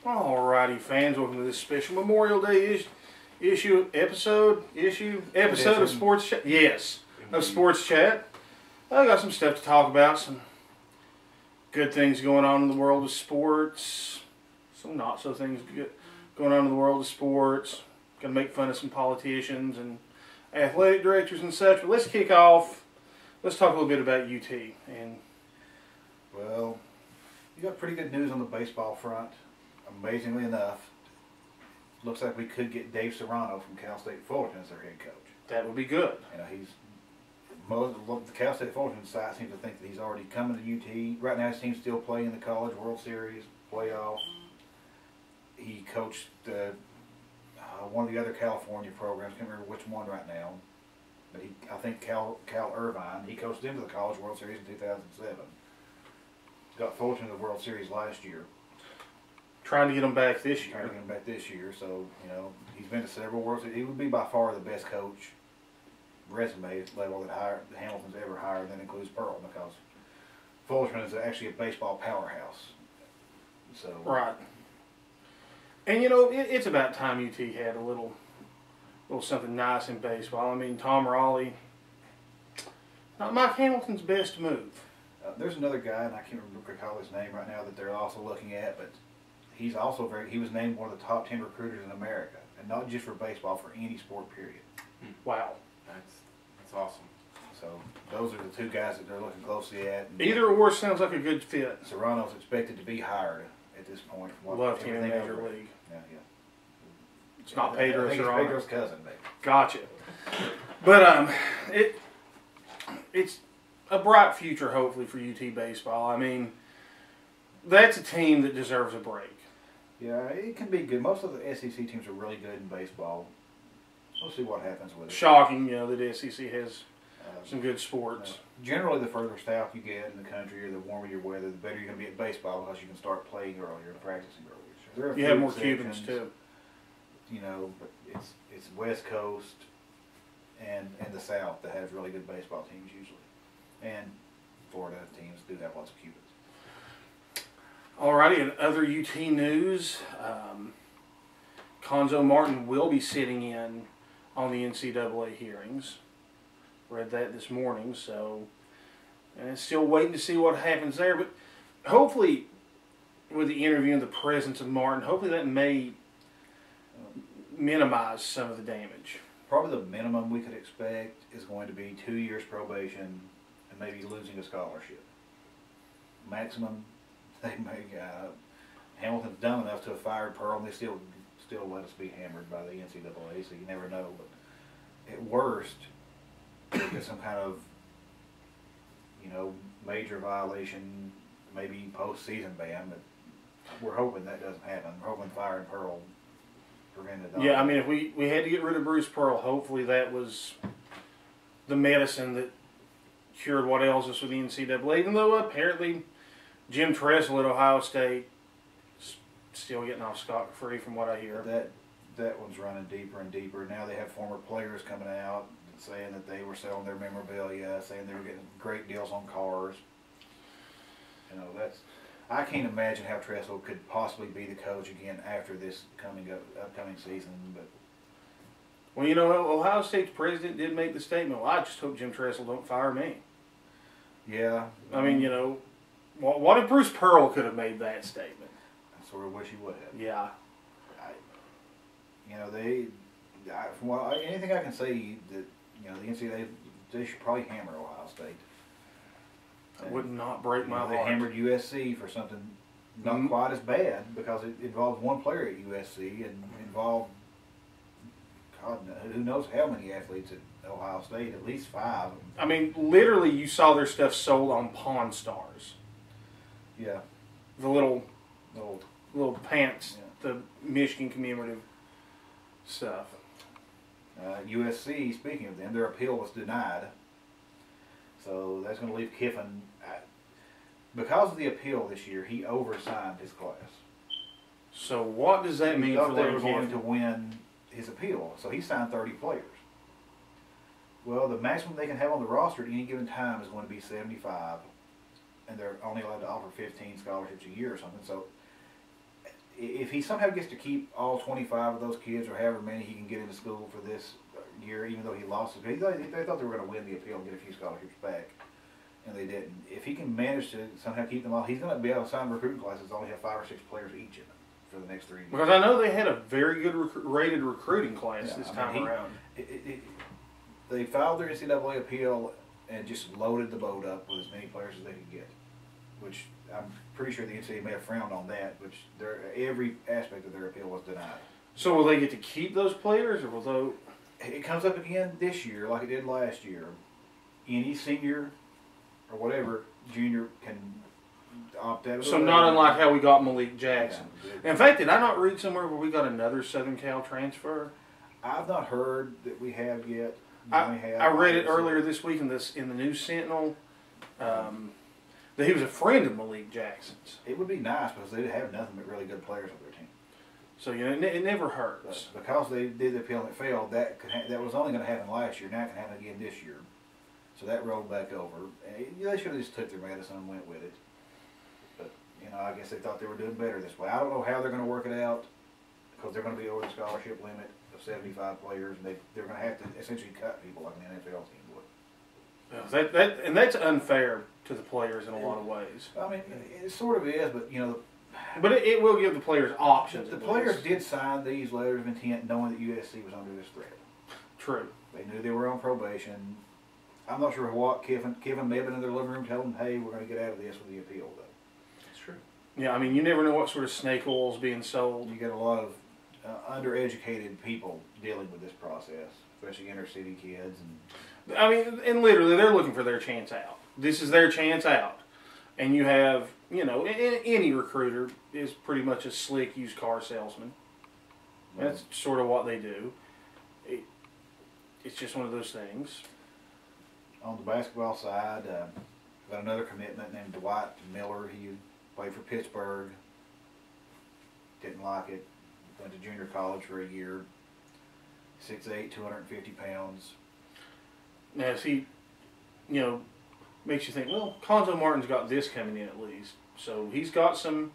Alrighty, fans, welcome to this special Memorial Day episode of Sports Chat. Yes, of Sports Chat. I got some stuff to talk about, some good things going on in the world of sports, some not so things going on in the world of sports. Gonna make fun of some politicians and athletic directors and such. But let's kick off. Let's talk a little bit about UT. And well, you got pretty good news on the baseball front. Amazingly enough, looks like we could get Dave Serrano from Cal State Fullerton as their head coach. that would be good. You know, the Cal State Fullerton side seems to think that he's already coming to UT. Right now, his team's still playing the College World Series playoff. He coached one of the other California programs. Can't remember which one right now, but I think Cal Irvine. He coached them to the College World Series in 2007. Got Fullerton to the World Series last year. Trying to get them back this year. Trying to get him back this year, so you know he's been to several World Series. He would be by far the best coach resume level that Hamilton's ever hired. That includes Pearl, because Fullerton is actually a baseball powerhouse. So Right. And you know, it's about time UT had a little something nice in baseball. I mean, Tom Raleigh, not Mike Hamilton's best move. There's another guy, and I can't recall his name right now, that they're also looking at, but he's also he was named one of the top 10 recruiters in America, and not just for baseball, for any sport, period. Wow. That's awesome. So those are the two guys that they're looking closely at. And Either or sounds like a good fit. Serrano's expected to be hired at this point. From Loved him in everything Major over. League. Yeah. It's not I Pedro think it's Serrano. Pedro's cousin, maybe. Gotcha. But it's a bright future, hopefully, for UT baseball. I mean, that's a team that deserves a break. Yeah, it can be good. Most of the SEC teams are really good in baseball. We'll see what happens with it. Shocking, you know, that the SEC has some good sports. Generally, the further south you get in the country, or the warmer your weather, the better you're going to be at baseball, because you can start playing earlier and practicing earlier. So there are a You few have more exceptions, Cubans, too. You know, but it's West Coast and the South that have really good baseball teams usually. And Florida teams do have lots of Cubans. Alrighty, in other UT news, Conzo Martin will be sitting in on the NCAA hearings. Read that this morning, so and still waiting to see what happens there. But hopefully, with the interview and the presence of Martin, hopefully that may minimize some of the damage. Probably the minimum we could expect is going to be 2 years probation and maybe losing a scholarship. Maximum, they may. Hamilton's done enough to have fired Pearl, and they still let us be hammered by the NCAA, so you never know. But at worst, there'll be some kind of, you know, major violation, maybe postseason ban. But we're hoping that doesn't happen. We're hoping firing Pearl prevented. Yeah, I mean, if we had to get rid of Bruce Pearl, hopefully that was the medicine that cured what ails us with the NCAA. Even though apparently Jim Tressel at Ohio State is still getting off scot-free from what I hear. That one's running deeper and deeper. Now they have former players coming out saying that they were selling their memorabilia, saying they were getting great deals on cars. You know, I can't imagine how Tressel could possibly be the coach again after this upcoming season. But Well, you know, Ohio State's president did make the statement, well, I just hope Jim Tressel don't fire me. yeah, I mean, you know, what if Bruce Pearl could have made that statement? I sort of wish he would have. Yeah. You know, from anything I can say, that you know, the NCAA, they should probably hammer Ohio State. That would not break my They heart. hammered USC for something not quite as bad, because it involved one player at USC and involved, God, who knows how many athletes at Ohio State, at least 5. I mean, literally, you saw their stuff sold on Pawn Stars. Yeah. The little Little pants, the Michigan commemorative stuff. USC, speaking of them, their appeal was denied. So that's going to leave Kiffin. Because of the appeal this year, he oversigned his class. So what does that He mean thought for they Lane were going to Kiffin? win his appeal, so he signed 30 players. Well, the maximum they can have on the roster at any given time is going to be 75, and they're only allowed to offer 15 scholarships a year or something. So if he somehow gets to keep all 25 of those kids, or however many he can get into school for this year, even though he lost it, they thought they were going to win the appeal and get a few scholarships back, and they didn't. If he can manage to somehow keep them all, he's going to be able to sign recruiting classes that only have 5 or 6 players each in them for the next 3 years. Because I know they had a very good rated recruiting class this time around. They filed their NCAA appeal and just loaded the boat up with as many players as they could get, which I'm pretty sure the NCAA may have frowned on that, which every aspect of their appeal was denied. So will they get to keep those players, or will they? It comes up again this year like it did last year. Any senior or whatever junior can opt out. So not unlike how we got Malik Jackson. Yeah. In fact, did I not read somewhere where we got another Southern Cal transfer? I've not heard that we have yet. I read it earlier this week in the News Sentinel that he was a friend of Malik Jackson's. It would be nice because they have nothing but really good players on their team. So it never hurts. But because they did the appeal and it failed, that was only going to happen last year. Now it can happen again this year. So that rolled back over. And they should have just took their medicine and went with it. But I guess they thought they were doing better this way. I don't know how they're going to work it out because they're going to be over the scholarship limit of 75 players, and they're going to have to essentially cut people like an NFL team would. And that's unfair to the players in a lot of ways. I mean, it sort of is, but but it will give the players options. The players did sign these letters of intent knowing that USC was under this threat. True. They knew they were on probation. I'm not sure what Kiffin may have been in their living room telling them, hey, we're going to get out of this with the appeal, though. That's true. Yeah, I mean, you never know what sort of snake oil is being sold. You get a lot of undereducated people dealing with this process, especially inner city kids. I mean, and literally, they're looking for their chance out. This is their chance out. And you have, any recruiter is pretty much a slick used car salesman. That's sort of what they do. It's just one of those things. On the basketball side, got another commitment named Dwight Miller. He played for Pittsburgh. Didn't like it. Went to junior college for a year. 6'8", 250 pounds. Now, as he, makes you think, well, Conzo Martin's got this coming in at least. So he's got some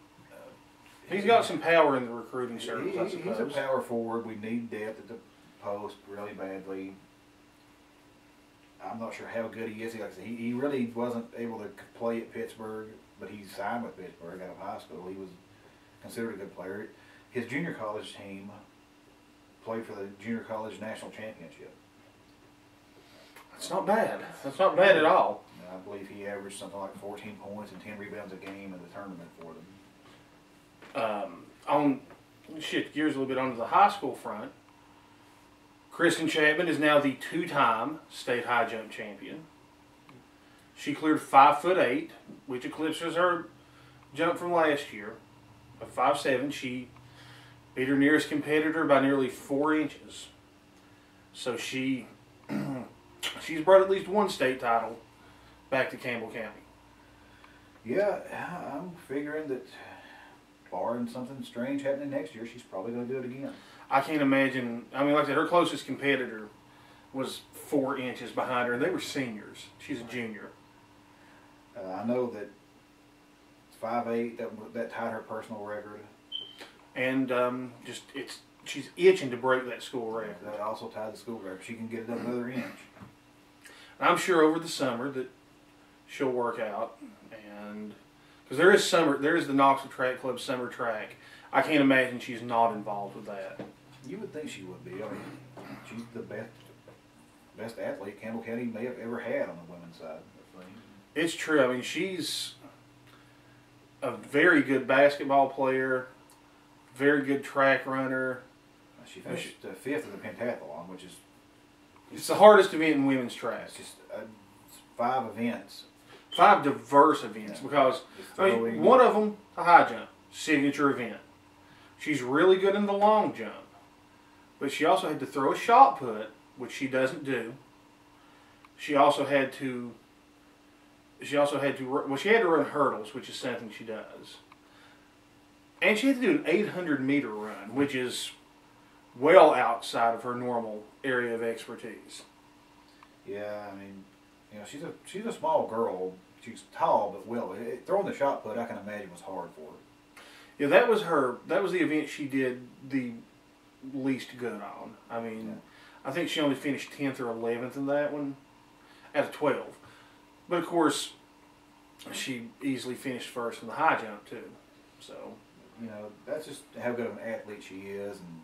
power in the recruiting service, I suppose. He's a power forward. We need depth at the post really badly. I'm not sure how good he is. Like I said, he really wasn't able to play at Pittsburgh, but he signed with Pittsburgh out of high school. He was considered a good player. His junior college team played for the junior college national championship. That's not bad. That's not bad at all. I believe he averaged something like 14 points and 10 rebounds a game in the tournament for them. Shift gears a little bit onto the high school front. Kristen Chapman is now the 2-time state high jump champion. She cleared 5'8", which eclipses her jump from last year of 5'7". She beat her nearest competitor by nearly 4 inches. So she's brought at least one state title back to Campbell County. Yeah, I'm figuring that barring something strange happening next year, she's probably going to do it again. I can't imagine. I mean, like I said, her closest competitor was 4 inches behind her, and they were seniors. She's a junior. I know that 5'8", that tied her personal record. And she's itching to break that school record. That also tied the school record. She can get it up another inch. And I'm sure over the summer that she'll work out, and because there is the Knoxville Track Club summer track. I can't imagine she's not involved with that. You would think she would be. I mean, she's the best athlete Campbell County may have ever had on the women's side. It's true. I mean, she's a very good basketball player, very good track runner. She finished fifth in the pentathlon, which is... It's the hardest event in women's track. It's just 5 events. 5 diverse events, because one of them, the high jump, signature event. She's really good in the long jump, but she also had to throw a shot put, which she doesn't do. She had to run hurdles, which is something she does. And she had to do an 800-meter run, which is well outside of her normal area of expertise. Yeah, I mean, she's a small girl. She's tall, but throwing the shot put, I can imagine, was hard for her. Yeah, that was her. That was the event she did the least good on. I mean, I think she only finished 10th or 11th in that one out of 12. But of course, she easily finished first in the high jump too. So, that's just how good of an athlete she is, and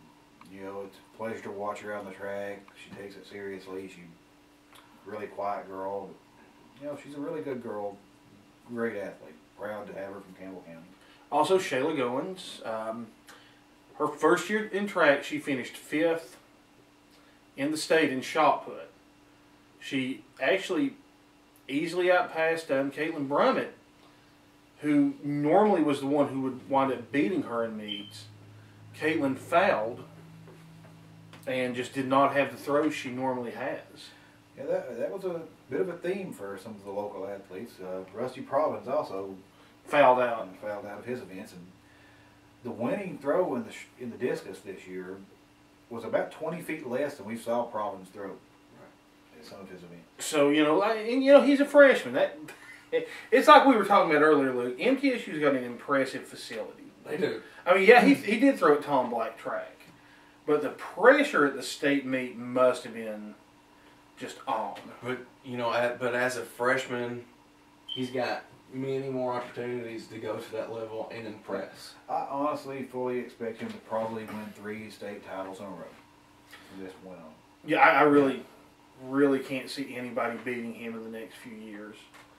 it's a pleasure to watch her on the track. She takes it seriously. She's a really quiet girl. But, she's a really good girl. Great athlete. Proud to have her from Campbell County. Also, Shayla Goins. Her first year in track, she finished 5th in the state in shot put. She actually easily outpassed Caitlin Brummett, who normally was the one who would wind up beating her in meets. Caitlin fouled and just did not have the throws she normally has. Yeah, that was a bit of a theme for some of the local athletes. Rusty Probbins also Fouled out. Fouled out of his events, and the winning throw in the discus this year was about 20 feet less than we saw Probbins throw at some of his events. So he's a freshman. It's like we were talking about earlier, Luke. MTSU's got an impressive facility. They do. I mean, yeah, he did throw at Tom Black track, but the pressure at the state meet must have been just on. But but as a freshman, he's got many more opportunities to go to that level and impress. I honestly fully expect him to probably win 3 state titles in a row from this point on. Yeah, I really can't see anybody beating him in the next few years.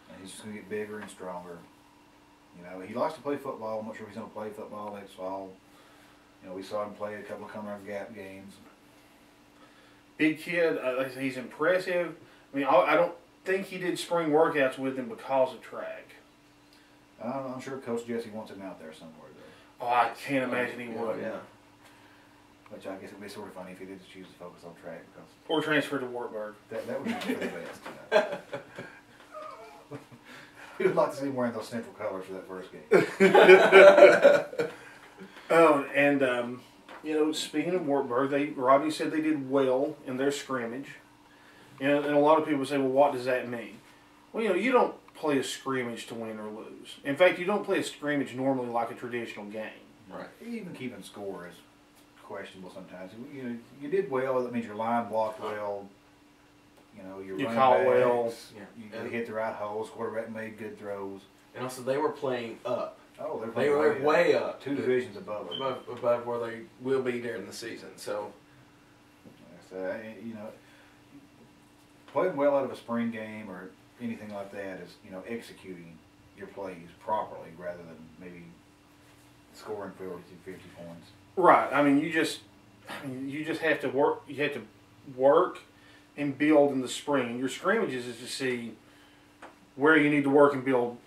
And he's just going to get bigger and stronger. He likes to play football. I'm not sure if he's going to play football next fall. We saw him play a couple of Commonwealth Gap games. Big kid, he's impressive. I mean, I don't think he did spring workouts with him because of track. I'm sure Coach Jesse wants him out there somewhere, though. Oh, I can't imagine he would. Yeah. Which I guess it would be sort of funny if he did choose to focus on track. Because Or transfer to Wartburg. that would be for the best. We would like to see him wearing those central colors for that first game. Oh, and, speaking of Wartburg, Rodney said they did well in their scrimmage. And a lot of people say, well, what does that mean? Well, you don't play a scrimmage to win or lose. In fact, you don't play a scrimmage normally like a traditional game. Right. Even keeping score is questionable sometimes. You did well. That means your line blocked well. Your You running caught backs, well. You hit the right holes. Quarterback made good throws. And also, they were playing up. Oh, They playing were way up. 2 divisions above us. Above where they will be during the season. So, playing well out of a spring game or anything like that is, executing your plays properly rather than maybe scoring 50 points. Right. I mean, you just have to work. You have to work and build in the spring. And your scrimmages is to see where you need to work and build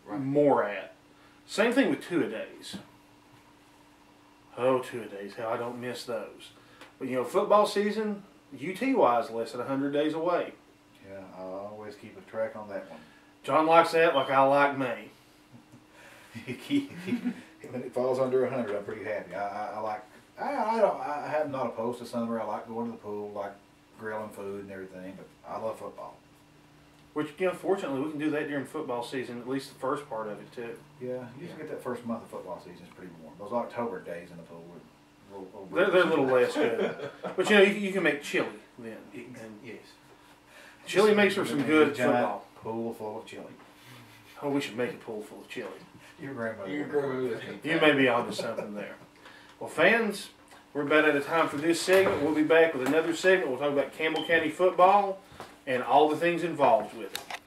more at. Same thing with two-a-days. Oh, two-a-days. How I don't miss those. But, football season, UT-wise, less than 100 days away. Yeah, I always keep a track on that one. John likes that like I like me. When it falls under 100, I'm pretty happy. I'm not opposed to summer. I like going to the pool, like grilling food and everything, but I love football. Which, fortunately, we can do that during football season, at least the first part of it, too. Yeah, you just get that first month of football season is pretty warm. Those October days in the pool They're a little less good. But, you can make chili then. And yes. Chili makes for some good football. Pool full of chili. Oh, we should make a pool full of chili. Your grandmother. You may be onto something there. Well, fans, we're about out of time for this segment. We'll be back with another segment. We'll talk about Campbell County football and all the things involved with it.